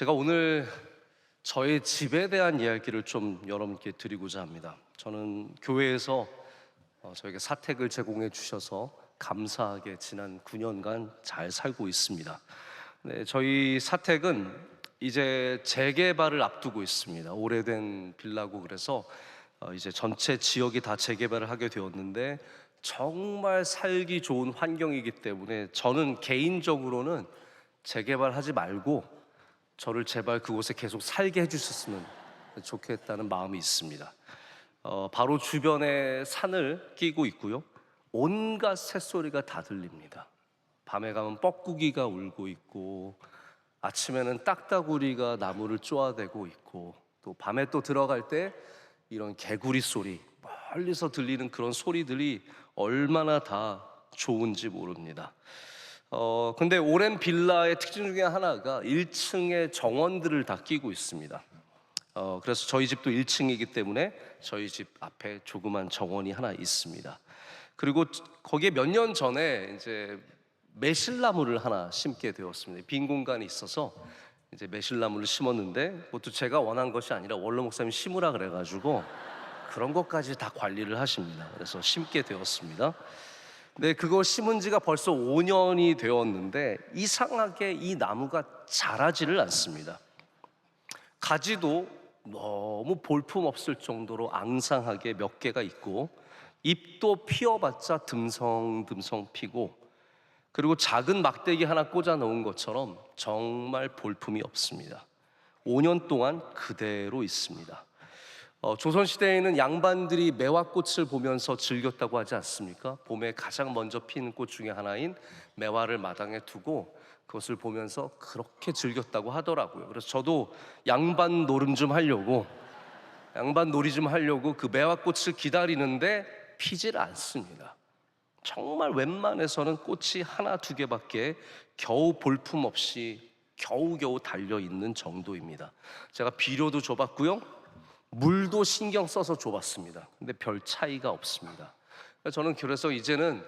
제가 오늘 저의 집에 대한 이야기를 좀 여러분께 드리고자 합니다. 저는 교회에서 저에게 사택을 제공해 주셔서 감사하게 지난 9년간 잘 살고 있습니다. 네, 저희 사택은 이제 재개발을 앞두고 있습니다. 오래된 빌라고 그래서 이제 전체 지역이 다 재개발을 하게 되었는데 정말 살기 좋은 환경이기 때문에 저는 개인적으로는 재개발하지 말고 저를 제발 그곳에 계속 살게 해주셨으면 좋겠다는 마음이 있습니다. 바로 주변에 산을 끼고 있고요. 온갖 새소리가 다 들립니다. 밤에 가면 뻐꾸기가 울고 있고, 아침에는 딱따구리가 나무를 쪼아대고 있고, 또 밤에 또 들어갈 때 이런 개구리 소리, 멀리서 들리는 그런 소리들이 얼마나 다 좋은지 모릅니다. 근데 오랜 빌라의 특징 중에 하나가 1층에 정원들을 다 끼고 있습니다. 그래서 저희 집도 1층이기 때문에 저희 집 앞에 조그만 정원이 하나 있습니다. 그리고 거기에 몇 년 전에 이제 매실나무를 하나 심게 되었습니다. 빈 공간이 있어서 이제 매실나무를 심었는데 그것도 제가 원한 것이 아니라 원로 목사님이 심으라 그래가지고 그런 것까지 다 관리를 하십니다. 그래서 심게 되었습니다. 네, 그걸 심은 지가 벌써 5년이 되었는데 이상하게 이 나무가 자라지를 않습니다. 가지도 너무 볼품없을 정도로 앙상하게 몇 개가 있고, 잎도 피어봤자 듬성듬성 피고, 그리고 작은 막대기 하나 꽂아 놓은 것처럼 정말 볼품이 없습니다. 5년 동안 그대로 있습니다. 조선시대에는 양반들이 매화꽃을 보면서 즐겼다고 하지 않습니까? 봄에 가장 먼저 피는 꽃 중에 하나인 매화를 마당에 두고 그것을 보면서 그렇게 즐겼다고 하더라고요. 그래서 저도 양반 놀이 좀 하려고 그 매화꽃을 기다리는데 피질 않습니다. 정말 웬만해서는 꽃이 하나 두 개밖에 겨우 볼품 없이 겨우겨우 달려있는 정도입니다. 제가 비료도 줘봤고요, 물도 신경 써서 줘봤습니다. 근데 별 차이가 없습니다. 저는 그래서 이제는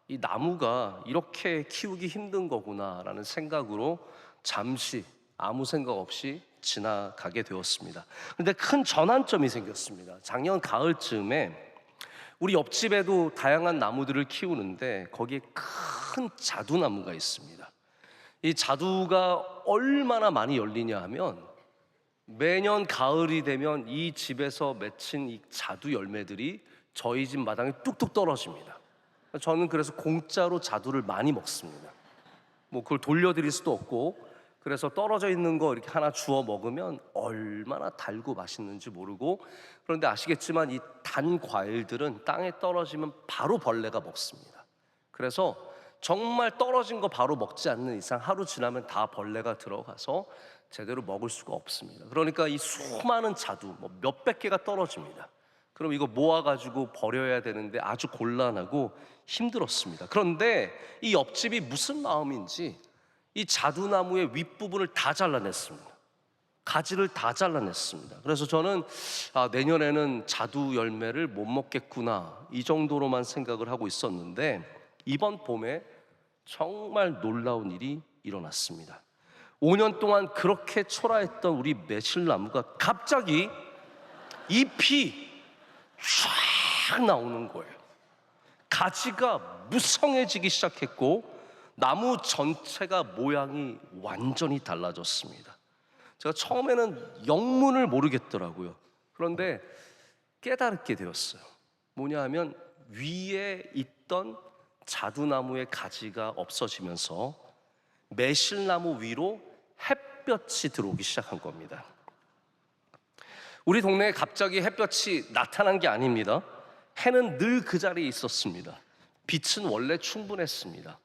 이 나무가 이렇게 키우기 힘든 거구나라는 생각으로 잠시 아무 생각 없이 지나가게 되었습니다. 근데 큰 전환점이 생겼습니다. 작년 가을쯤에 우리 옆집에도 다양한 나무들을 키우는데 거기에 큰 자두나무가 있습니다. 이 자두가 얼마나 많이 열리냐 하면 매년 가을이 되면 이 집에서 맺힌 이 자두 열매들이 저희 집 마당에 뚝뚝 떨어집니다. 저는 그래서 공짜로 자두를 많이 먹습니다. 뭐 그걸 돌려드릴 수도 없고, 그래서 떨어져 있는 거 이렇게 하나 주워 먹으면 얼마나 달고 맛있는지 모르고, 그런데 아시겠지만 이 단 과일들은 땅에 떨어지면 바로 벌레가 먹습니다. 그래서 정말 떨어진 거 바로 먹지 않는 이상 하루 지나면 다 벌레가 들어가서 제대로 먹을 수가 없습니다. 그러니까 이 수많은 자두 몇백 개가 떨어집니다. 그럼 이거 모아가지고 버려야 되는데 아주 곤란하고 힘들었습니다. 그런데 이 옆집이 무슨 마음인지 이 자두나무의 윗부분을 다 잘라냈습니다. 가지를 다 잘라냈습니다. 그래서 저는 내년에는 자두 열매를 못 먹겠구나, 이 정도로만 생각을 하고 있었는데 이번 봄에 정말 놀라운 일이 일어났습니다. 5년 동안 그렇게 초라했던 우리 매실나무가 갑자기 잎이 쫙 나오는 거예요. 가지가 무성해지기 시작했고 나무 전체가 모양이 완전히 달라졌습니다. 제가 처음에는 영문을 모르겠더라고요. 그런데 깨닫게 되었어요. 뭐냐 하면 위에 있던 자두나무의 가지가 없어지면서 매실나무 위로 햇볕이 들어오기 시작한 겁니다. 우리 동네에 갑자기 햇볕이 나타난 게 아닙니다. 해는 늘 그 자리에 있었습니다. 빛은 원래 충분했습니다.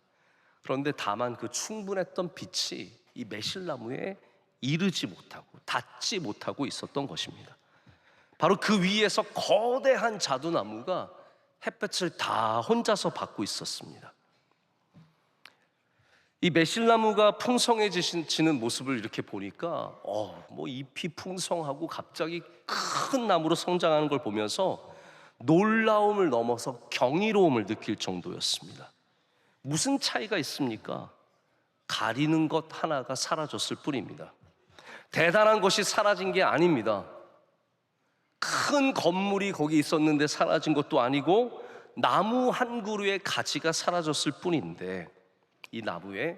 그런데 다만 그 충분했던 빛이 이 매실나무에 이르지 못하고 닿지 못하고 있었던 것입니다. 바로 그 위에서 거대한 자두나무가 햇볕을 다 혼자서 받고 있었습니다. 이 매실나무가 풍성해지는 모습을 이렇게 보니까 잎이 풍성하고 갑자기 큰 나무로 성장하는 걸 보면서 놀라움을 넘어서 경이로움을 느낄 정도였습니다. 무슨 차이가 있습니까? 가리는 것 하나가 사라졌을 뿐입니다. 대단한 것이 사라진 게 아닙니다. 큰 건물이 거기 있었는데 사라진 것도 아니고 나무 한 그루의 가지가 사라졌을 뿐인데, 이 나무의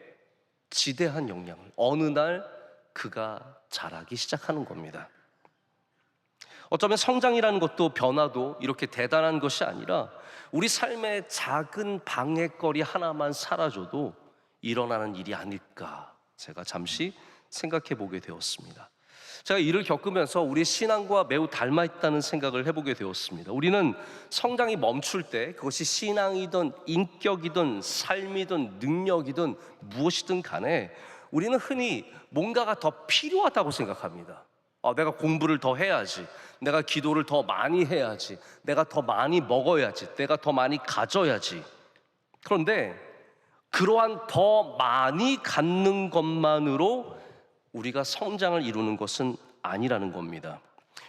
지대한 영향을 어느 날 그가 자라기 시작하는 겁니다. 어쩌면 성장이라는 것도 변화도 이렇게 대단한 것이 아니라 우리 삶의 작은 방해거리 하나만 사라져도 일어나는 일이 아닐까, 제가 잠시 생각해 보게 되었습니다. 제가 이를 겪으면서 우리 신앙과 매우 닮아 있다는 생각을 해보게 되었습니다. 우리는 성장이 멈출 때, 그것이 신앙이든 인격이든 삶이든 능력이든 무엇이든 간에 우리는 흔히 뭔가가 더 필요하다고 생각합니다. 내가 공부를 더 해야지, 내가 기도를 더 많이 해야지, 내가 더 많이 먹어야지, 내가 더 많이 가져야지. 그런데 그러한 더 많이 갖는 것만으로 우리가 성장을 이루는 것은 아니라는 겁니다.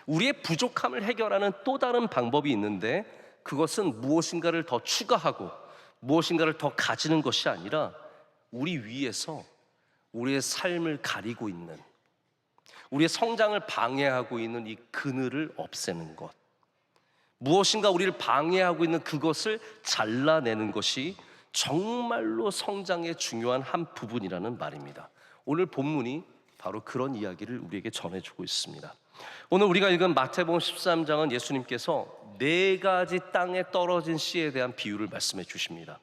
우리의 부족함을 해결하는 또 다른 방법이 있는데, 그것은 무엇인가를 더 추가하고 무엇인가를 더 가지는 것이 아니라 우리 위에서 우리의 삶을 가리고 있는, 우리의 성장을 방해하고 있는 이 그늘을 없애는 것, 무엇인가 우리를 방해하고 있는 그것을 잘라내는 것이 정말로 성장의 중요한 한 부분이라는 말입니다. 오늘 본문이 바로 그런 이야기를 우리에게 전해주고 있습니다. 오늘 우리가 읽은 마태복음 13장은 예수님께서 4가지 땅에 떨어진 씨에 대한 비유를 말씀해 주십니다.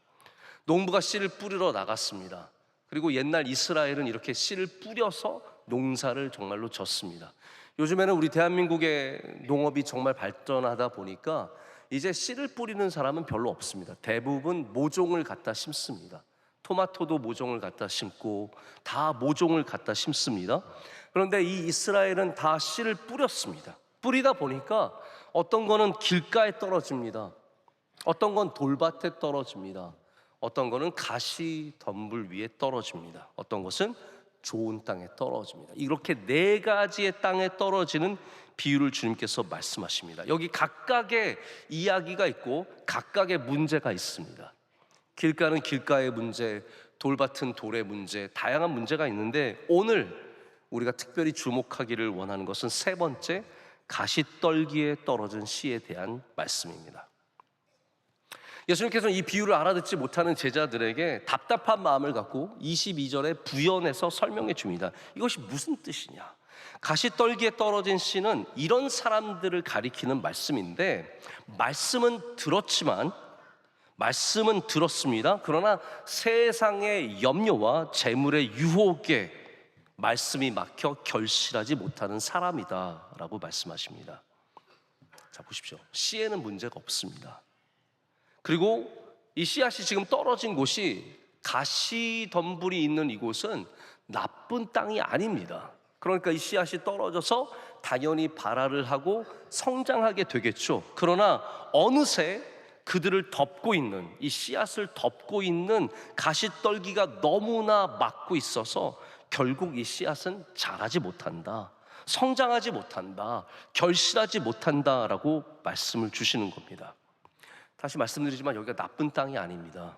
농부가 씨를 뿌리러 나갔습니다. 그리고 옛날 이스라엘은 이렇게 씨를 뿌려서 농사를 정말로 졌습니다. 요즘에는 우리 대한민국의 농업이 정말 발전하다 보니까 이제 씨를 뿌리는 사람은 별로 없습니다. 대부분 모종을 갖다 심습니다. 토마토도 모종을 갖다 심고 다 모종을 갖다 심습니다. 그런데 이 이스라엘은 다 씨를 뿌렸습니다. 뿌리다 보니까 어떤 거는 길가에 떨어집니다. 어떤 건 돌밭에 떨어집니다. 어떤 거는 가시 덤불 위에 떨어집니다. 어떤 것은 좋은 땅에 떨어집니다. 이렇게 4가지의 땅에 떨어지는 비유를 주님께서 말씀하십니다. 여기 각각의 이야기가 있고 각각의 문제가 있습니다. 길가는 길가의 문제, 돌밭은 돌의 문제, 다양한 문제가 있는데, 오늘 우리가 특별히 주목하기를 원하는 것은 3번째, 가시떨기에 떨어진 씨에 대한 말씀입니다. 예수님께서는 이 비유를 알아듣지 못하는 제자들에게 답답한 마음을 갖고 22절에 부연해서 설명해 줍니다. 이것이 무슨 뜻이냐? 가시떨기에 떨어진 씨는 이런 사람들을 가리키는 말씀인데, 말씀은 들었습니다. 그러나 세상의 염려와 재물의 유혹에 말씀이 막혀 결실하지 못하는 사람이다 라고 말씀하십니다. 자, 보십시오. 씨에는 문제가 없습니다. 그리고 이 씨앗이 지금 떨어진 곳이 가시덤불이 있는 이곳은 나쁜 땅이 아닙니다. 그러니까 이 씨앗이 떨어져서 당연히 발화를 하고 성장하게 되겠죠. 그러나 어느새 그들을 덮고 있는, 이 씨앗을 덮고 있는 가시떨기가 너무나 막고 있어서 결국 이 씨앗은 자라지 못한다, 성장하지 못한다, 결실하지 못한다라고 말씀을 주시는 겁니다. 다시 말씀드리지만 여기가 나쁜 땅이 아닙니다.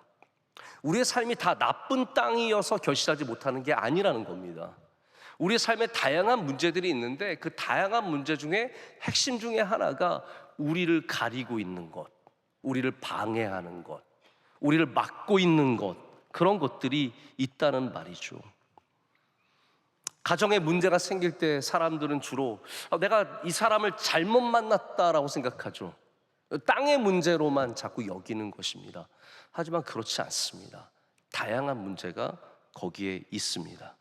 우리의 삶이 다 나쁜 땅이어서 결실하지 못하는 게 아니라는 겁니다. 우리의 삶에 다양한 문제들이 있는데 그 다양한 문제 중에 핵심 중에 하나가 우리를 가리고 있는 것, 우리를 방해하는 것, 우리를 막고 있는 것, 그런 것들이 있다는 말이죠. 가정에 문제가 생길 때 사람들은 주로 내가 이 사람을 잘못 만났다라고 생각하죠. 땅의 문제로만 자꾸 여기는 것입니다. 하지만 그렇지 않습니다. 다양한 문제가 거기에 있습니다.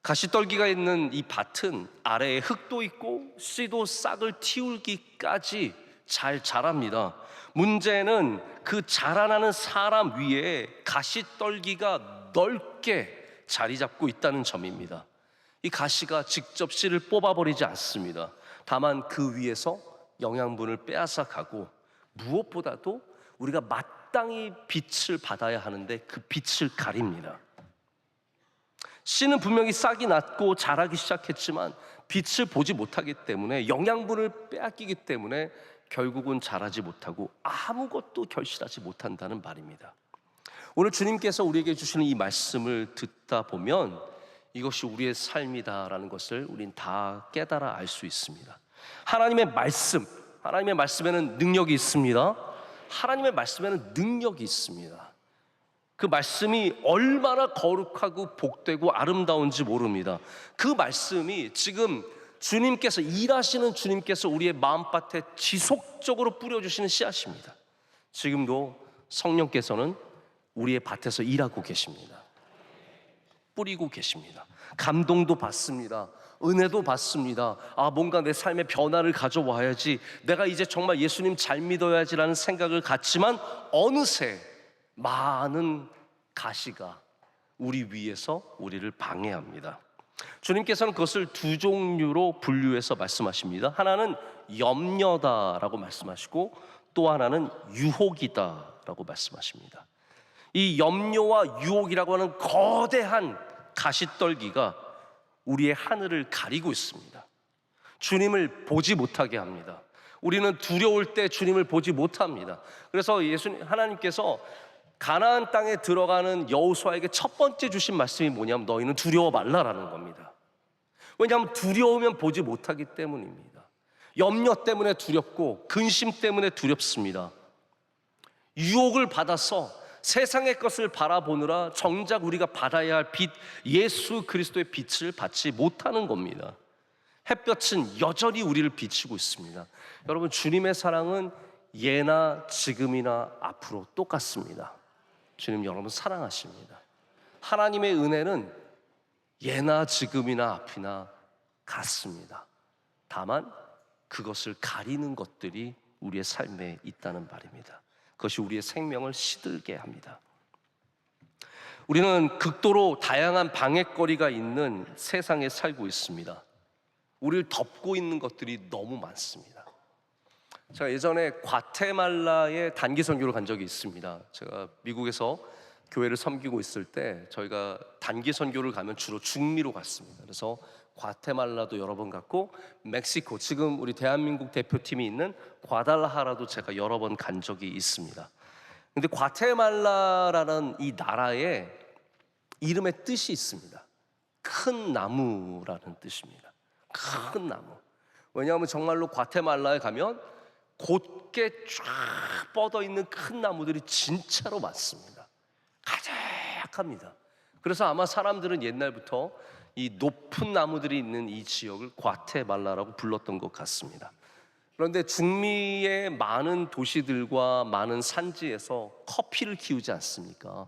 가시떨기가 있는 이 밭은 아래에 흙도 있고 씨도 싹을 틔우기까지 잘 자랍니다. 문제는 그 자라나는 사람 위에 가시떨기가 넓게 자리 잡고 있다는 점입니다. 이 가시가 직접 씨를 뽑아버리지 않습니다. 다만 그 위에서 영양분을 빼앗아 가고, 무엇보다도 우리가 마땅히 빛을 받아야 하는데 그 빛을 가립니다. 씨는 분명히 싹이 났고 자라기 시작했지만 빛을 보지 못하기 때문에, 영양분을 빼앗기기 때문에 결국은 자라지 못하고 아무것도 결실하지 못한다는 말입니다. 오늘 주님께서 우리에게 주시는 이 말씀을 듣다 보면 이것이 우리의 삶이다라는 것을 우린 다 깨달아 알 수 있습니다. 하나님의 말씀에는 능력이 있습니다. 하나님의 말씀에는 능력이 있습니다. 그 말씀이 얼마나 거룩하고 복되고 아름다운지 모릅니다. 그 말씀이 지금 주님께서, 일하시는 주님께서 우리의 마음밭에 지속적으로 뿌려주시는 씨앗입니다. 지금도 성령께서는 우리의 밭에서 일하고 계십니다. 뿌리고 계십니다. 감동도 받습니다. 은혜도 받습니다. 뭔가 내 삶에 변화를 가져와야지, 내가 이제 정말 예수님 잘 믿어야지라는 생각을 갖지만 어느새 많은 가시가 우리 위에서 우리를 방해합니다. 주님께서는 그것을 두 종류로 분류해서 말씀하십니다. 하나는 염려다라고 말씀하시고 또 하나는 유혹이다라고 말씀하십니다. 이 염려와 유혹이라고 하는 거대한 가시떨기가 우리의 하늘을 가리고 있습니다. 주님을 보지 못하게 합니다. 우리는 두려울 때 주님을 보지 못합니다. 그래서 하나님께서 가나안 땅에 들어가는 여호수아에게 첫 번째 주신 말씀이 뭐냐면 너희는 두려워 말라라는 겁니다. 왜냐하면 두려우면 보지 못하기 때문입니다. 염려 때문에 두렵고 근심 때문에 두렵습니다. 유혹을 받아서 세상의 것을 바라보느라 정작 우리가 받아야 할 빛, 예수 그리스도의 빛을 받지 못하는 겁니다. 햇볕은 여전히 우리를 비추고 있습니다. 여러분, 주님의 사랑은 예나 지금이나 앞으로 똑같습니다. 주님 여러분 사랑하십니다. 하나님의 은혜는 예나 지금이나 앞이나 같습니다. 다만 그것을 가리는 것들이 우리의 삶에 있다는 말입니다. 그것이 우리의 생명을 시들게 합니다. 우리는 극도로 다양한 방해거리가 있는 세상에 살고 있습니다. 우리를 덮고 있는 것들이 너무 많습니다. 제가 예전에 과테말라에 단기 선교를 간 적이 있습니다. 제가 미국에서 교회를 섬기고 있을 때 저희가 단기 선교를 가면 주로 중미로 갔습니다. 그래서 과테말라도 여러 번 갔고, 멕시코, 지금 우리 대한민국 대표팀이 있는 과달라하라도 제가 여러 번 간 적이 있습니다. 근데 과테말라라는 이 나라에 이름의 뜻이 있습니다. 큰 나무라는 뜻입니다. 큰 나무. 왜냐하면 정말로 과테말라에 가면 곧게 쫙 뻗어 있는 큰 나무들이 진짜로 많습니다. 가득합니다. 그래서 아마 사람들은 옛날부터 이 높은 나무들이 있는 이 지역을 과테말라라고 불렀던 것 같습니다. 그런데 중미의 많은 도시들과 많은 산지에서 커피를 키우지 않습니까?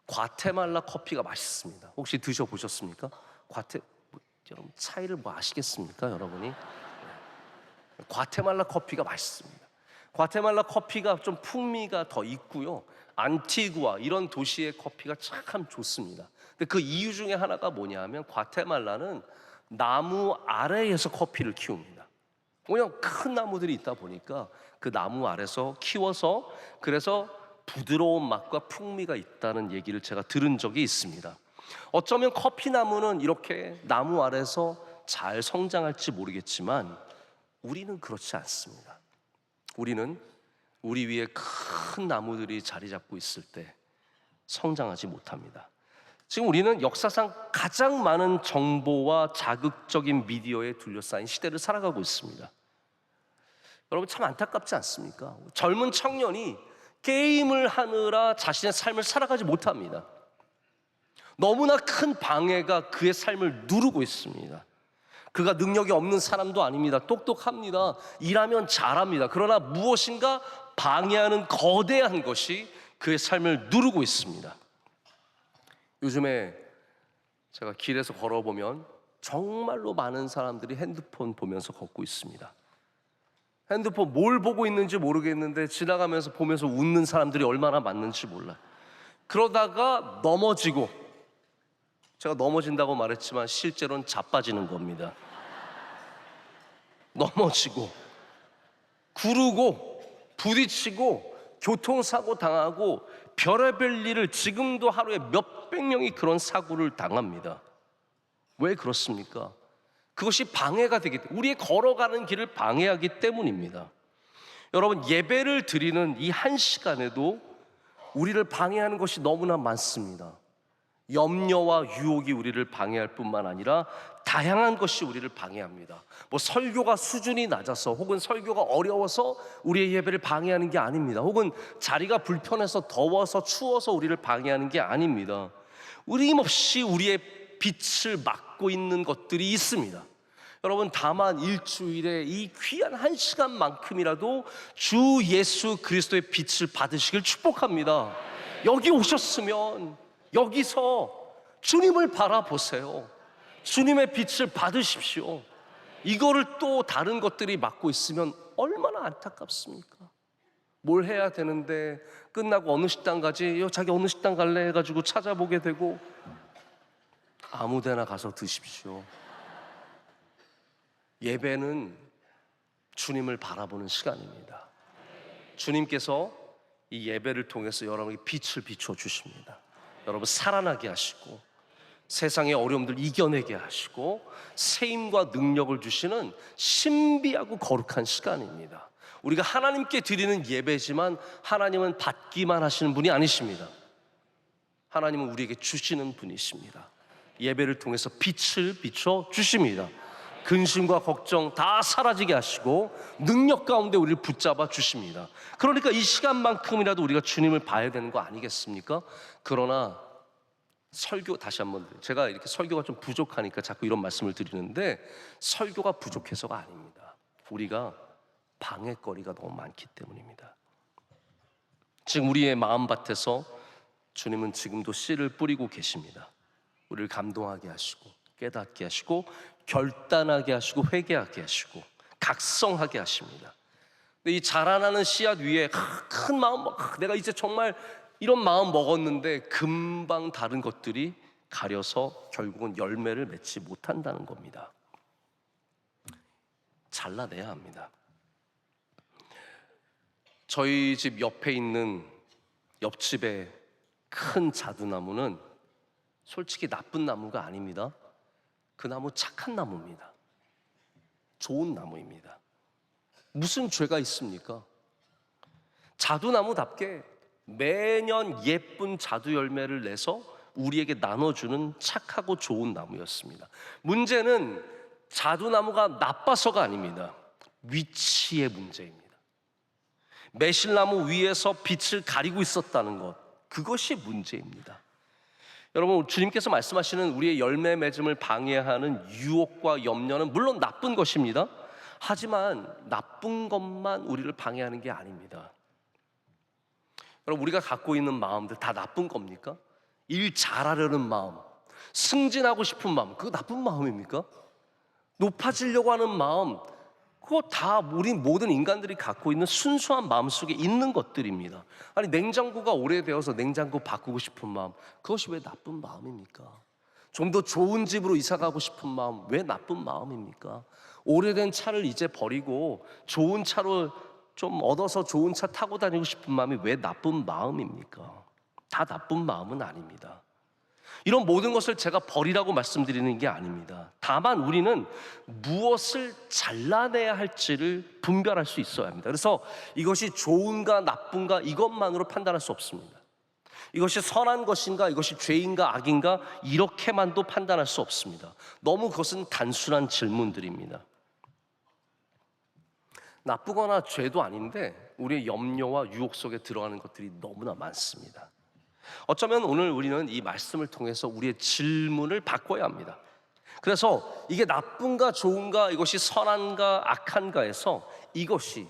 과테말라 커피가 맛있습니다. 혹시 드셔보셨습니까? 여러분 차이를 아시겠습니까, 여러분이? 과테말라 커피가 맛있습니다. 과테말라 커피가 좀 풍미가 더 있고요. 안티구아 이런 도시의 커피가 참 좋습니다. 근데 그 이유 중에 하나가 뭐냐면 과테말라는 나무 아래에서 커피를 키웁니다. 왜냐하면 큰 나무들이 있다 보니까 그 나무 아래서 키워서, 그래서 부드러운 맛과 풍미가 있다는 얘기를 제가 들은 적이 있습니다. 어쩌면 커피 나무는 이렇게 나무 아래서 잘 성장할지 모르겠지만 우리는 그렇지 않습니다. 우리는 우리 위에 큰 나무들이 자리 잡고 있을 때 성장하지 못합니다. 지금 우리는 역사상 가장 많은 정보와 자극적인 미디어에 둘러싸인 시대를 살아가고 있습니다. 여러분 참 안타깝지 않습니까? 젊은 청년이 게임을 하느라 자신의 삶을 살아가지 못합니다. 너무나 큰 방해가 그의 삶을 누르고 있습니다. 그가 능력이 없는 사람도 아닙니다. 똑똑합니다. 일하면 잘합니다. 그러나 무엇인가 방해하는 거대한 것이 그의 삶을 누르고 있습니다. 요즘에 제가 길에서 걸어보면 정말로 많은 사람들이 핸드폰 보면서 걷고 있습니다. 핸드폰 뭘 보고 있는지 모르겠는데 지나가면서 보면서 웃는 사람들이 얼마나 많은지 몰라요. 그러다가 넘어지고, 제가 넘어진다고 말했지만 실제로는 자빠지는 겁니다. 넘어지고 구르고 부딪히고 교통사고 당하고 별의별 일을, 지금도 하루에 몇백 명이 그런 사고를 당합니다. 왜 그렇습니까? 그것이 방해가 되기 때문에, 우리의 걸어가는 길을 방해하기 때문입니다. 여러분, 예배를 드리는 이 한 시간에도 우리를 방해하는 것이 너무나 많습니다. 염려와 유혹이 우리를 방해할 뿐만 아니라 다양한 것이 우리를 방해합니다. 뭐 설교가 수준이 낮아서 혹은 설교가 어려워서 우리의 예배를 방해하는 게 아닙니다. 혹은 자리가 불편해서 더워서 추워서 우리를 방해하는 게 아닙니다. 끊임없이 우리의 빛을 막고 있는 것들이 있습니다. 여러분, 다만 일주일에 이 귀한 한 시간만큼이라도 주 예수 그리스도의 빛을 받으시길 축복합니다. 여기 오셨으면 여기서 주님을 바라보세요. 주님의 빛을 받으십시오. 이거를 또 다른 것들이 막고 있으면 얼마나 안타깝습니까? 뭘 해야 되는데 끝나고 어느 식당 가지? 자기 어느 식당 갈래? 해가지고 찾아보게 되고, 아무 데나 가서 드십시오. 예배는 주님을 바라보는 시간입니다. 주님께서 이 예배를 통해서 여러분에게 빛을 비춰 주십니다. 여러분 살아나게 하시고 세상의 어려움들 이겨내게 하시고 새 힘과 능력을 주시는 신비하고 거룩한 시간입니다. 우리가 하나님께 드리는 예배지만 하나님은 받기만 하시는 분이 아니십니다. 하나님은 우리에게 주시는 분이십니다. 예배를 통해서 빛을 비춰 주십니다. 근심과 걱정 다 사라지게 하시고 능력 가운데 우리를 붙잡아 주십니다. 그러니까 이 시간만큼이라도 우리가 주님을 봐야 되는 거 아니겠습니까? 그러나 설교, 다시 한번, 제가 이렇게 설교가 좀 부족하니까 자꾸 이런 말씀을 드리는데, 설교가 부족해서가 아닙니다. 우리가 방해거리가 너무 많기 때문입니다. 지금 우리의 마음밭에서 주님은 지금도 씨를 뿌리고 계십니다. 우리를 감동하게 하시고 깨닫게 하시고 결단하게 하시고 회개하게 하시고 각성하게 하십니다. 근데 이 자라나는 씨앗 위에 큰 마음, 내가 이제 정말 이런 마음 먹었는데 금방 다른 것들이 가려서 결국은 열매를 맺지 못한다는 겁니다. 잘라내야 합니다. 저희 집 옆에 있는 옆집의 큰 자두나무는 솔직히 나쁜 나무가 아닙니다. 그 나무 착한 나무입니다. 좋은 나무입니다. 무슨 죄가 있습니까? 자두나무답게 매년 예쁜 자두 열매를 내서 우리에게 나눠주는 착하고 좋은 나무였습니다. 문제는 자두나무가 나빠서가 아닙니다. 위치의 문제입니다. 매실나무 위에서 빛을 가리고 있었다는 것, 그것이 문제입니다. 여러분, 주님께서 말씀하시는 우리의 열매 맺음을 방해하는 유혹과 염려는 물론 나쁜 것입니다. 하지만 나쁜 것만 우리를 방해하는 게 아닙니다. 여러분, 우리가 갖고 있는 마음들 다 나쁜 겁니까? 일 잘하려는 마음, 승진하고 싶은 마음, 그거 나쁜 마음입니까? 높아지려고 하는 마음, 그거 다 우리 모든 인간들이 갖고 있는 순수한 마음 속에 있는 것들입니다. 아니, 냉장고가 오래되어서 냉장고 바꾸고 싶은 마음, 그것이 왜 나쁜 마음입니까? 좀 더 좋은 집으로 이사 가고 싶은 마음, 왜 나쁜 마음입니까? 오래된 차를 이제 버리고 좋은 차로 좀 얻어서 좋은 차 타고 다니고 싶은 마음이 왜 나쁜 마음입니까? 다 나쁜 마음은 아닙니다. 이런 모든 것을 제가 버리라고 말씀드리는 게 아닙니다. 다만 우리는 무엇을 잘라내야 할지를 분별할 수 있어야 합니다. 그래서 이것이 좋은가 나쁜가 이것만으로 판단할 수 없습니다. 이것이 선한 것인가, 이것이 죄인가 악인가, 이렇게만도 판단할 수 없습니다. 너무 그것은 단순한 질문들입니다. 나쁘거나 죄도 아닌데 우리의 염려와 유혹 속에 들어가는 것들이 너무나 많습니다. 어쩌면 오늘 우리는 이 말씀을 통해서 우리의 질문을 바꿔야 합니다. 그래서 이게 나쁜가 좋은가, 이것이 선한가 악한가에서 이것이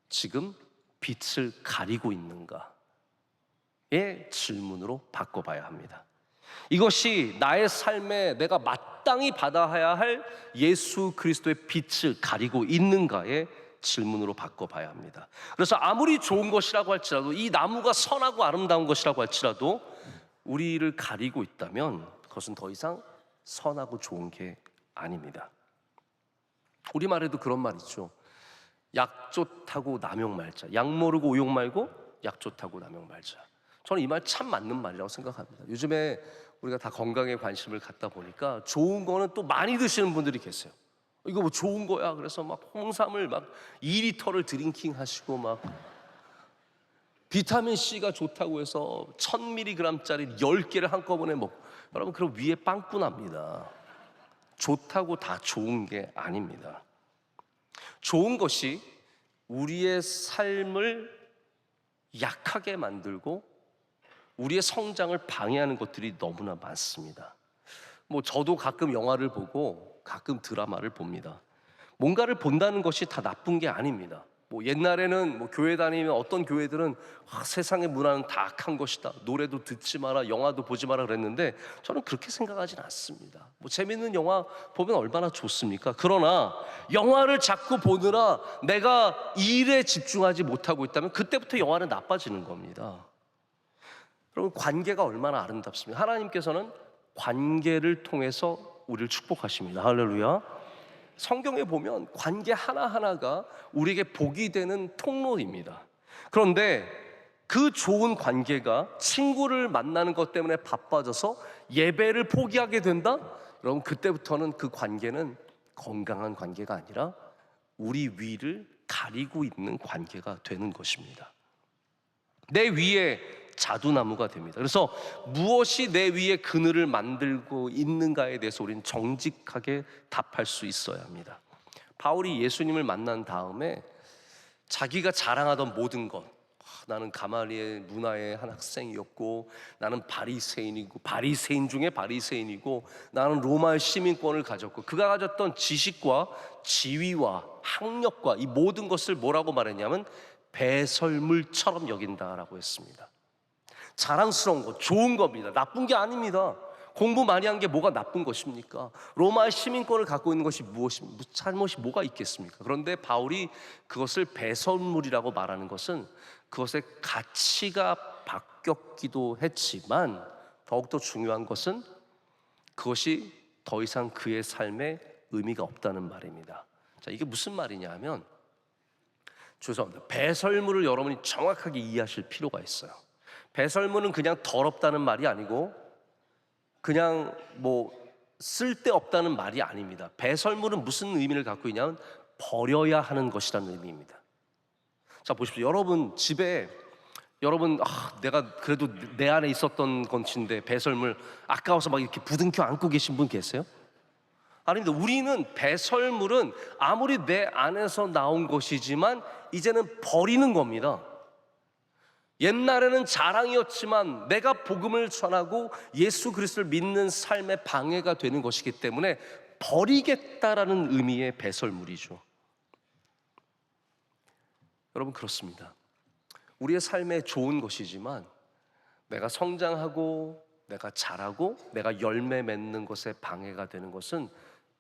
지금 빛을 가리고 있는가의 질문으로 바꿔봐야 합니다. 이것이 나의 삶에 내가 마땅히 받아야 할 예수 그리스도의 빛을 가리고 있는가의 질문으로 바꿔봐야 합니다. 그래서 아무리 좋은 것이라고 할지라도, 이 나무가 선하고 아름다운 것이라고 할지라도 우리를 가리고 있다면 그것은 더 이상 선하고 좋은 게 아닙니다. 우리말에도 그런 말 있죠. 약 좋다고 남용 말자. 약 모르고 오용 말고 약 좋다고 남용 말자. 저는 이 말 참 맞는 말이라고 생각합니다. 요즘에 우리가 다 건강에 관심을 갖다 보니까 좋은 거는 또 많이 드시는 분들이 계세요. 이거 뭐 좋은 거야. 그래서 막 홍삼을 막 2리터를 드링킹 하시고 막 비타민 C가 좋다고 해서 1000mg짜리 10개를 한꺼번에 여러분 그럼 위에 빵꾸 납니다. 좋다고 다 좋은 게 아닙니다. 좋은 것이 우리의 삶을 약하게 만들고 우리의 성장을 방해하는 것들이 너무나 많습니다. 저도 가끔 영화를 보고 가끔 드라마를 봅니다. 뭔가를 본다는 것이 다 나쁜 게 아닙니다. 옛날에는 교회 다니면 어떤 교회들은 세상의 문화는 다 악한 것이다, 노래도 듣지 마라, 영화도 보지 마라 그랬는데 저는 그렇게 생각하지는 않습니다. 재밌는 영화 보면 얼마나 좋습니까? 그러나 영화를 자꾸 보느라 내가 일에 집중하지 못하고 있다면 그때부터 영화는 나빠지는 겁니다. 여러분, 관계가 얼마나 아름답습니까? 하나님께서는 관계를 통해서 우리를 축복하십니다. 할렐루야. 성경에 보면 관계 하나하나가 우리에게 복이 되는 통로입니다. 그런데 그 좋은 관계가 친구를 만나는 것 때문에 바빠져서 예배를 포기하게 된다? 여러분, 그때부터는 그 관계는 건강한 관계가 아니라 우리 위를 가리고 있는 관계가 되는 것입니다. 내 위에 자두나무가 됩니다. 그래서 무엇이 내 위에 그늘을 만들고 있는가에 대해서 우리는 정직하게 답할 수 있어야 합니다. 바울이 예수님을 만난 다음에 자기가 자랑하던 모든 것, 나는 가말리엘 문화의 한 학생이었고, 나는 바리새인이고, 바리새인 중에 바리새인이고, 나는 로마의 시민권을 가졌고, 그가 가졌던 지식과 지위와 학력과 이 모든 것을 뭐라고 말했냐면 배설물처럼 여긴다라고 했습니다. 자랑스러운 것, 좋은 겁니다. 나쁜 게 아닙니다. 공부 많이 한 게 뭐가 나쁜 것입니까? 로마의 시민권을 갖고 있는 것이 잘못이 뭐가 있겠습니까? 그런데 바울이 그것을 배설물이라고 말하는 것은 그것의 가치가 바뀌었기도 했지만 더욱더 중요한 것은 그것이 더 이상 그의 삶에 의미가 없다는 말입니다. 자, 이게 무슨 말이냐 하면, 죄송합니다, 배설물을 여러분이 정확하게 이해하실 필요가 있어요. 배설물은 그냥 더럽다는 말이 아니고 그냥 쓸데없다는 말이 아닙니다. 배설물은 무슨 의미를 갖고 있냐면 버려야 하는 것이라는 의미입니다. 자, 보십시오. 여러분 집에 내가 그래도 내 안에 있었던 건인데 배설물 아까워서 막 이렇게 부둥켜 안고 계신 분 계세요? 아닙니다. 우리는 배설물은 아무리 내 안에서 나온 것이지만 이제는 버리는 겁니다. 옛날에는 자랑이었지만 내가 복음을 전하고 예수 그리스도를 믿는 삶에 방해가 되는 것이기 때문에 버리겠다라는 의미의 배설물이죠. 여러분, 그렇습니다. 우리의 삶에 좋은 것이지만 내가 성장하고 내가 자라고 내가 열매 맺는 것에 방해가 되는 것은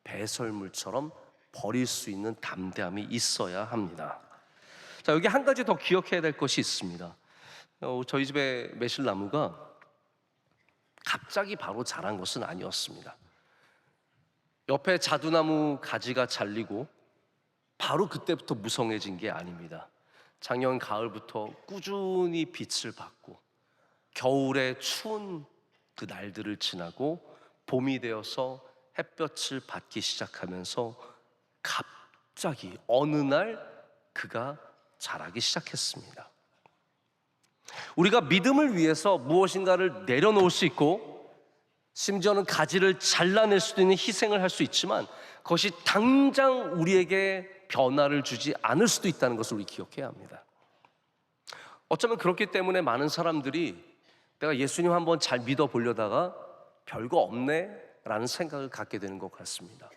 배설물처럼 버릴 수 있는 담대함이 있어야 합니다. 자, 여기 한 가지 더 기억해야 될 것이 있습니다. 저희 집에 매실나무가 갑자기 바로 자란 것은 아니었습니다. 옆에 자두나무 가지가 잘리고 바로 그때부터 무성해진 게 아닙니다. 작년 가을부터 꾸준히 빛을 받고 겨울에 추운 그 날들을 지나고 봄이 되어서 햇볕을 받기 시작하면서 갑자기 어느 날 그가 자라기 시작했습니다. 우리가 믿음을 위해서 무엇인가를 내려놓을 수 있고 심지어는 가지를 잘라낼 수도 있는 희생을 할 수 있지만 그것이 당장 우리에게 변화를 주지 않을 수도 있다는 것을 우리 기억해야 합니다. 어쩌면 그렇기 때문에 많은 사람들이 내가 예수님 한번 잘 믿어보려다가 별거 없네 라는 생각을 갖게 되는 것 같습니다.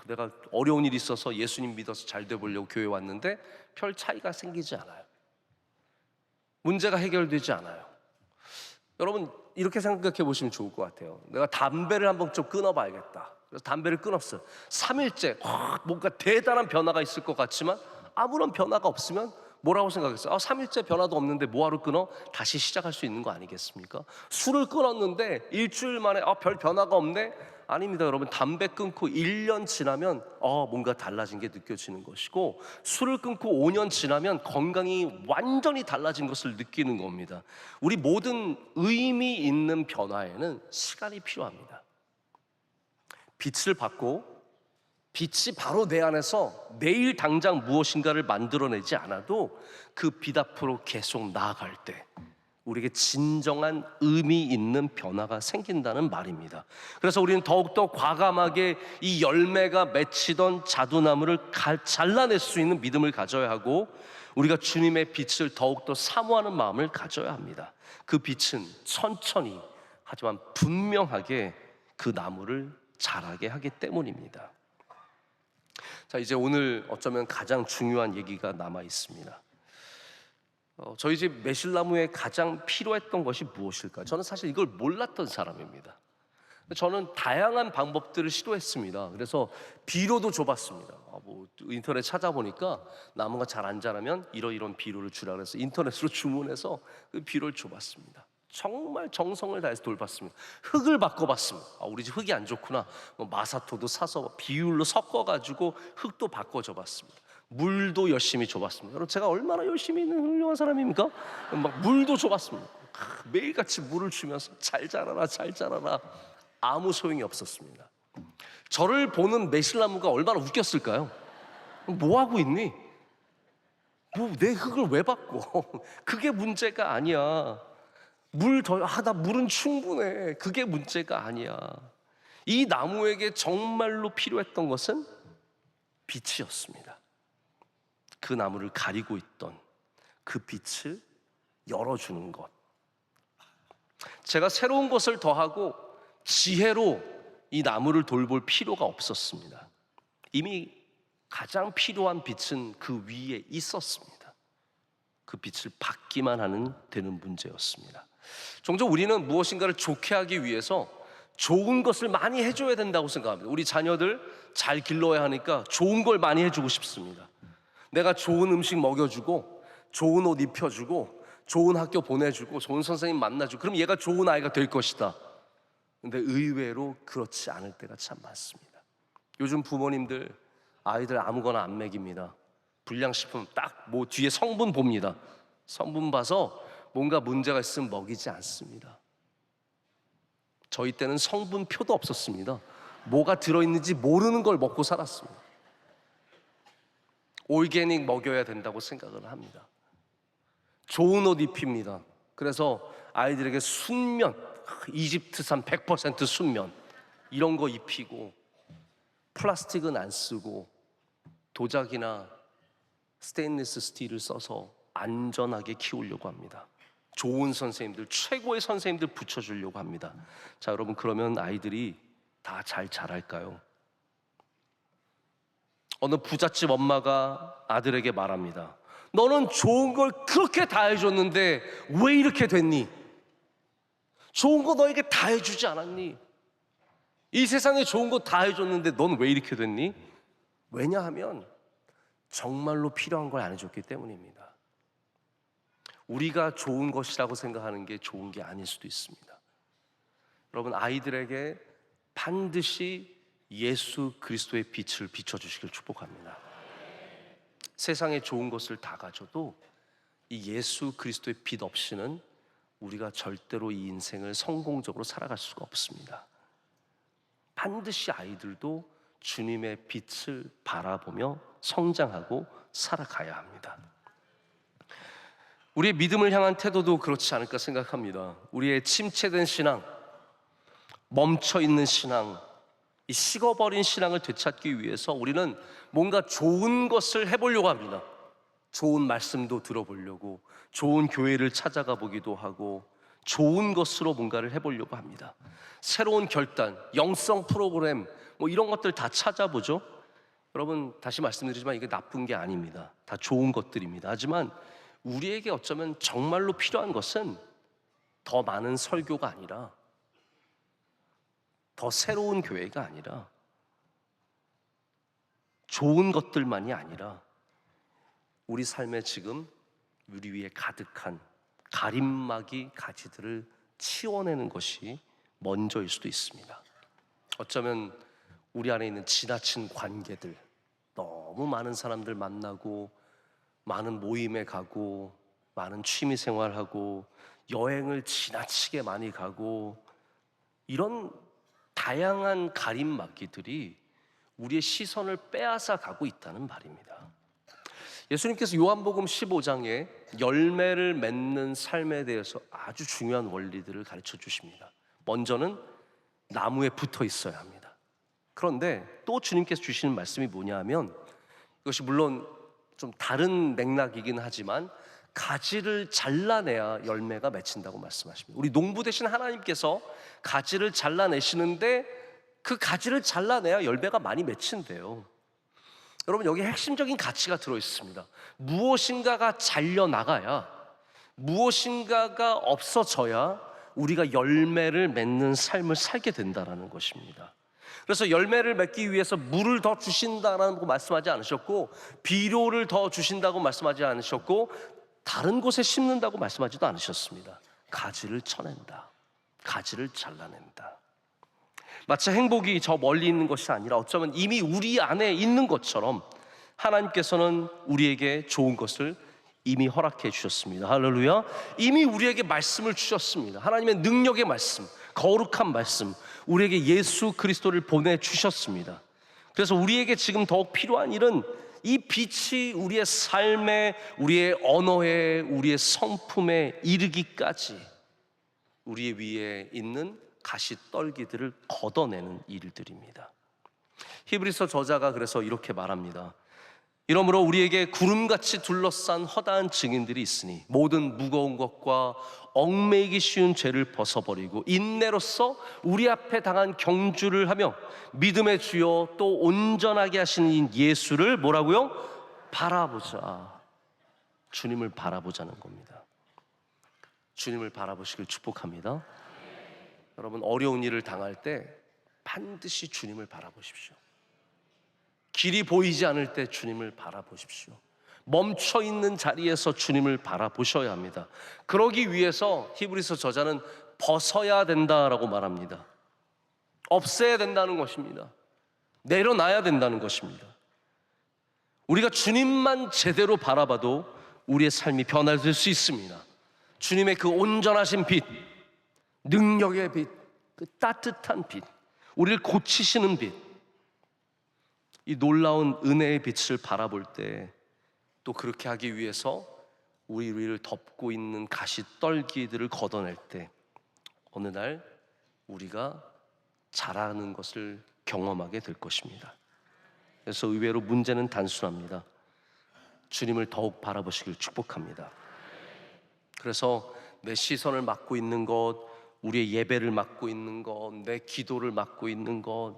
내가 어려운 일이 있어서 예수님 믿어서 잘 돼보려고 교회 왔는데 별 차이가 생기지 않아요. 문제가 해결되지 않아요. 여러분, 이렇게 생각해 보시면 좋을 것 같아요. 내가 담배를 한번 좀 끊어봐야겠다. 그래서 담배를 끊었어요. 3일째 뭔가 대단한 변화가 있을 것 같지만 아무런 변화가 없으면 뭐라고 생각했어요? 3일째 변화도 없는데 뭐하러 끊어? 다시 시작할 수 있는 거 아니겠습니까? 술을 끊었는데 일주일 만에 별 변화가 없네? 아닙니다. 여러분, 담배 끊고 1년 지나면 뭔가 달라진 게 느껴지는 것이고, 술을 끊고 5년 지나면 건강이 완전히 달라진 것을 느끼는 겁니다. 우리 모든 의미 있는 변화에는 시간이 필요합니다. 빛을 받고 빛이 바로 내 안에서 내일 당장 무엇인가를 만들어내지 않아도 그 빛 앞으로 계속 나아갈 때 우리에게 진정한 의미 있는 변화가 생긴다는 말입니다. 그래서 우리는 더욱더 과감하게 이 열매가 맺히던 자두나무를 잘라낼 수 있는 믿음을 가져야 하고, 우리가 주님의 빛을 더욱더 사모하는 마음을 가져야 합니다. 그 빛은 천천히 하지만 분명하게 그 나무를 자라게 하기 때문입니다. 자, 이제 오늘 어쩌면 가장 중요한 얘기가 남아 있습니다. 저희 집 매실나무에 가장 필요했던 것이 무엇일까요? 저는 사실 이걸 몰랐던 사람입니다. 저는 다양한 방법들을 시도했습니다. 그래서 비료도 줘봤습니다. 인터넷 찾아보니까 나무가 잘 안 자라면 이런 비료를 주라 그래서 인터넷으로 주문해서 그 비료를 줘봤습니다. 정말 정성을 다해서 돌봤습니다. 흙을 바꿔봤습니다. 우리 집 흙이 안 좋구나. 마사토도 사서 비율로 섞어가지고 흙도 바꿔줘봤습니다. 물도 열심히 줘봤습니다. 여러분, 제가 얼마나 열심히 있는 훌륭한 사람입니까? 막 물도 줘봤습니다. 매일같이 물을 주면서 잘 자라라 잘 자라라. 아무 소용이 없었습니다. 저를 보는 매실나무가 얼마나 웃겼을까요? 뭐 하고 있니? 내 흙을 왜 바꿔? 그게 문제가 아니야. 나 물은 충분해. 그게 문제가 아니야. 이 나무에게 정말로 필요했던 것은 빛이었습니다. 그 나무를 가리고 있던 그 빛을 열어주는 것. 제가 새로운 것을 더하고 지혜로 이 나무를 돌볼 필요가 없었습니다. 이미 가장 필요한 빛은 그 위에 있었습니다. 그 빛을 받기만 되는 문제였습니다. 종종 우리는 무엇인가를 좋게 하기 위해서 좋은 것을 많이 해줘야 된다고 생각합니다. 우리 자녀들 잘 길러야 하니까 좋은 걸 많이 해주고 싶습니다. 내가 좋은 음식 먹여주고 좋은 옷 입혀주고 좋은 학교 보내주고 좋은 선생님 만나주고, 그럼 얘가 좋은 아이가 될 것이다. 근데 의외로 그렇지 않을 때가 참 많습니다. 요즘 부모님들 아이들 아무거나 안 먹입니다. 불량식품 딱 뒤에 성분 봅니다. 성분 봐서 뭔가 문제가 있으면 먹이지 않습니다. 저희 때는 성분표도 없었습니다. 뭐가 들어있는지 모르는 걸 먹고 살았습니다. 올게닉 먹여야 된다고 생각을 합니다. 좋은 옷 입힙니다. 그래서 아이들에게 순면, 이집트산 100% 순면 이런 거 입히고, 플라스틱은 안 쓰고 도자기나 스테인리스 스틸을 써서 안전하게 키우려고 합니다. 좋은 선생님들, 최고의 선생님들 붙여주려고 합니다. 자, 여러분, 그러면 아이들이 다 잘 자랄까요? 어느 부잣집 엄마가 아들에게 말합니다. 너는 좋은 걸 그렇게 다 해줬는데 왜 이렇게 됐니? 좋은 거 너에게 다 해주지 않았니? 이 세상에 좋은 거 다 해줬는데 넌 왜 이렇게 됐니? 왜냐하면 정말로 필요한 걸 안 해줬기 때문입니다. 우리가 좋은 것이라고 생각하는 게 좋은 게 아닐 수도 있습니다. 여러분, 아이들에게 반드시 예수 그리스도의 빛을 비춰주시길 축복합니다. 세상에 좋은 것을 다 가져도 이 예수 그리스도의 빛 없이는 우리가 절대로 이 인생을 성공적으로 살아갈 수가 없습니다. 반드시 아이들도 주님의 빛을 바라보며 성장하고 살아가야 합니다. 우리의 믿음을 향한 태도도 그렇지 않을까 생각합니다. 우리의 침체된 신앙, 멈춰있는 신앙, 이 식어버린 신앙을 되찾기 위해서 우리는 뭔가 좋은 것을 해보려고 합니다. 좋은 말씀도 들어보려고, 좋은 교회를 찾아가 보기도 하고, 좋은 것으로 뭔가를 해보려고 합니다. 새로운 결단, 영성 프로그램 이런 것들 다 찾아보죠. 여러분, 다시 말씀드리지만 이게 나쁜 게 아닙니다. 다 좋은 것들입니다. 하지만 우리에게 어쩌면 정말로 필요한 것은 더 많은 설교가 아니라, 더 새로운 교회가 아니라, 좋은 것들만이 아니라 우리 삶에 지금 우리 위에 가득한 가림막이 가지들을 치워내는 것이 먼저일 수도 있습니다. 어쩌면 우리 안에 있는 지나친 관계들, 너무 많은 사람들 만나고 많은 모임에 가고 많은 취미 생활하고 여행을 지나치게 많이 가고, 이런 다양한 가림막이들이 우리의 시선을 빼앗아 가고 있다는 말입니다. 예수님께서 요한복음 15장에 열매를 맺는 삶에 대해서 아주 중요한 원리들을 가르쳐 주십니다. 먼저는 나무에 붙어 있어야 합니다. 그런데 또 주님께서 주시는 말씀이 뭐냐 하면, 이것이 물론 좀 다른 맥락이긴 하지만 가지를 잘라내야 열매가 맺힌다고 말씀하십니다. 우리 농부 되신 하나님께서 가지를 잘라내시는데 그 가지를 잘라내야 열매가 많이 맺힌대요. 여러분, 여기 핵심적인 가치가 들어있습니다. 무엇인가가 잘려나가야, 무엇인가가 없어져야 우리가 열매를 맺는 삶을 살게 된다는 것입니다. 그래서 열매를 맺기 위해서 물을 더 주신다라고 말씀하지 않으셨고, 비료를 더 주신다고 말씀하지 않으셨고, 다른 곳에 심는다고 말씀하지도 않으셨습니다. 가지를 쳐낸다, 가지를 잘라낸다. 마치 행복이 저 멀리 있는 것이 아니라 어쩌면 이미 우리 안에 있는 것처럼 하나님께서는 우리에게 좋은 것을 이미 허락해 주셨습니다. 할렐루야. 이미 우리에게 말씀을 주셨습니다. 하나님의 능력의 말씀, 거룩한 말씀, 우리에게 예수 그리스도를 보내주셨습니다. 그래서 우리에게 지금 더욱 필요한 일은 이 빛이 우리의 삶에, 우리의 언어에, 우리의 성품에 이르기까지 우리 위에 있는 가시떨기들을 걷어내는 일들입니다. 히브리서 저자가 그래서 이렇게 말합니다. 이러므로 우리에게 구름같이 둘러싼 허다한 증인들이 있으니 모든 무거운 것과 얽매이기 쉬운 죄를 벗어버리고 인내로써 우리 앞에 당한 경주를 하며 믿음의 주여 또 온전하게 하시는 예수를 뭐라고요? 바라보자. 주님을 바라보자는 겁니다. 주님을 바라보시길 축복합니다. 여러분, 어려운 일을 당할 때 반드시 주님을 바라보십시오. 길이 보이지 않을 때 주님을 바라보십시오. 멈춰있는 자리에서 주님을 바라보셔야 합니다. 그러기 위해서 히브리서 저자는 벗어야 된다라고 말합니다. 없애야 된다는 것입니다. 내려놔야 된다는 것입니다. 우리가 주님만 제대로 바라봐도 우리의 삶이 변화될 수 있습니다. 주님의 그 온전하신 빛, 능력의 빛, 그 따뜻한 빛, 우리를 고치시는 빛, 이 놀라운 은혜의 빛을 바라볼 때 또 그렇게 하기 위해서 우리 위를 덮고 있는 가시떨기들을 걷어낼 때 어느 날 우리가 자라는 것을 경험하게 될 것입니다. 그래서 의외로 문제는 단순합니다. 주님을 더욱 바라보시길 축복합니다. 그래서 내 시선을 맡고 있는 것, 우리의 예배를 맡고 있는 것, 내 기도를 맡고 있는 것,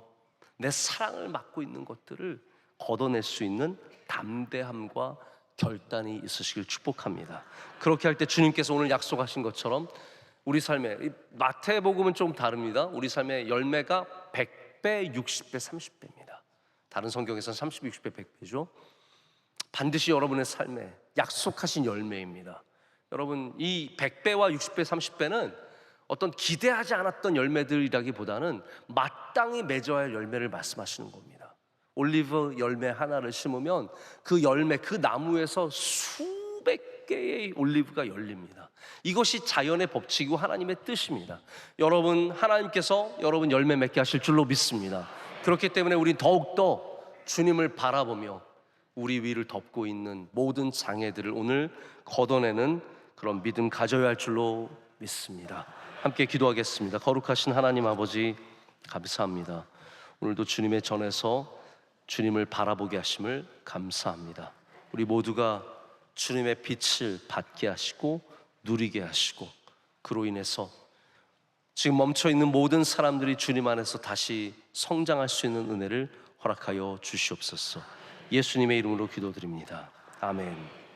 내 사랑을 맡고 있는 것들을 걷어낼 수 있는 담대함과 결단이 있으시길 축복합니다. 그렇게 할 때 주님께서 오늘 약속하신 것처럼 우리 삶에, 마태복음은 좀 다릅니다. 우리 삶의 열매가 100배, 60배, 30배입니다. 다른 성경에서는 30, 60배, 100배죠. 반드시 여러분의 삶에 약속하신 열매입니다. 여러분, 이 100배와 60배, 30배는 어떤 기대하지 않았던 열매들이라기보다는 마땅히 맺어야 할 열매를 말씀하시는 겁니다. 올리브 열매 하나를 심으면 그 열매, 그 나무에서 수백 개의 올리브가 열립니다. 이것이 자연의 법칙이고 하나님의 뜻입니다. 여러분, 하나님께서 여러분 열매 맺게 하실 줄로 믿습니다. 그렇기 때문에 우리 더욱더 주님을 바라보며 우리 위를 덮고 있는 모든 장애들을 오늘 걷어내는 그런 믿음 가져야 할 줄로 믿습니다. 함께 기도하겠습니다. 거룩하신 하나님 아버지, 감사합니다. 오늘도 주님의 전에서 주님을 바라보게 하심을 감사합니다. 우리 모두가 주님의 빛을 받게 하시고 누리게 하시고 그로 인해서 지금 멈춰있는 모든 사람들이 주님 안에서 다시 성장할 수 있는 은혜를 허락하여 주시옵소서. 예수님의 이름으로 기도드립니다. 아멘.